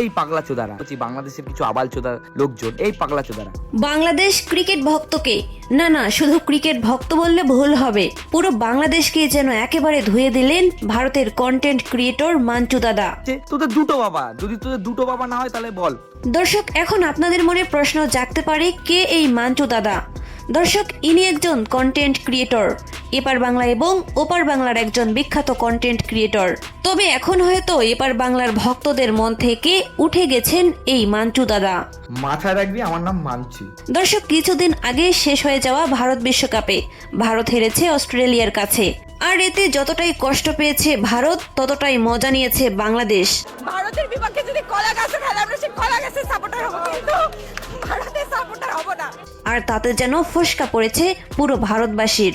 এই পাগলা চোদারা, বাংলাদেশের কিছু আবাল চোদা লোকজন, এই পাগলা চোদারা। বাংলাদেশ ক্রিকেট ভক্তকে, না শুধু ক্রিকেট ভক্ত বললে ভুল হবে, পুরো বাংলাদেশকে যেন একেবারে ধুয়ে দিলেন ভারতের কন্টেন্ট ক্রিয়েটর মাঞ্চু দাদা। তোদের দুটো বাবা, যদি তোদের দুটো বাবা না হয় তাহলে বল। দর্শক, এখন আপনাদের মনে প্রশ্ন জাগতে পারে, কে এই মাঞ্চু দাদা? দর্শক, ইনি একজন কন্টেন্ট ক্রিয়েটর, এপার বাংলা এবং ওপার বাংলার একজন বিখ্যাত কন্টেন্ট ক্রিয়েটর। তবে এখন হয়তো এপার বাংলার ভক্তদের মন থেকে উঠে গেছেন এই মাঞ্চু দাদা। মাথায় রাখবি, আমার নাম মাঞ্চু। দর্শক, কিছুদিন আগে শেষ হয়ে যাওয়া ভারত বিশ্বকাপে ভারত হেরেছে অস্ট্রেলিয়ার কাছে। আর এতে যতটাই কষ্ট পেয়েছে ভারত, ততটাই মজা নিয়েছে বাংলাদেশ। ভারতের বিপক্ষে যদি কলা গাছে খেলে আমরা সেই কলা গাছের সাপোর্টার হব, কিন্তু ভারতের সাপোর্টার হব না। আর তাতে যেন ফসকা পড়েছে পুরো ভারতবাসীর।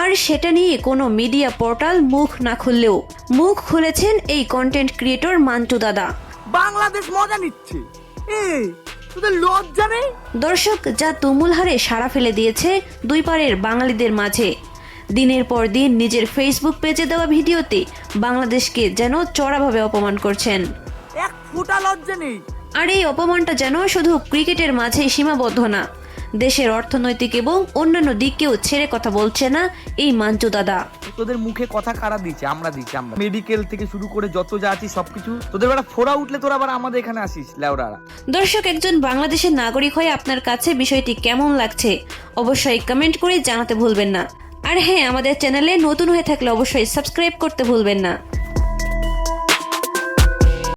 আর সেটা নিয়ে কোনো মিডিয়া পোর্টাল মুখ না খুললেও মুখ খুলেছেন এই কন্টেন্ট ক্রিয়েটর মাঞ্চু দাদা। বাংলাদেশ মজা নিচ্ছে, তোদের লজ্জা নেই? দর্শক, যা তুমুল হারে সাড়া ফেলে দিয়েছে দুই পারের বাঙালিদের মাঝে। দিনের পর দিন নিজের ফেসবুক পেজে দেওয়া ভিডিওতে বাংলাদেশকে যেন চড়াভাবে অপমান করছেন। এক ফোঁটা লজ্জা নেই। আর এই অপমানটা যেন শুধু ক্রিকেটের মাঝেই সীমাবদ্ধ না, দেশের অর্থনৈতিক এবং অন্যান্য দিককেও ছেড়ে কথা বলছে না এই মাঞ্চু দাদা। তোদের মুখে কথা কারা দিচ্ছে? আমরা দিচ্ছি। আমরা মেডিকেল থেকে শুরু করে যত যা আছি সবকিছু, তোদের বেলা ফোড়া উঠলে তোরা আবার আমাদের এখানে আসিস লেওড়ারা। দর্শক, একজন বাংলাদেশের নাগরিক হয়ে আপনার কাছে বিষয়টি কেমন লাগছে অবশ্যই কমেন্ট করে জানাতে ভুলবেন না। আর হ্যাঁ, আমাদের চ্যানেলে নতুন হয়ে থাকলে অবশ্যই সাবস্ক্রাইব করতে ভুলবেন না।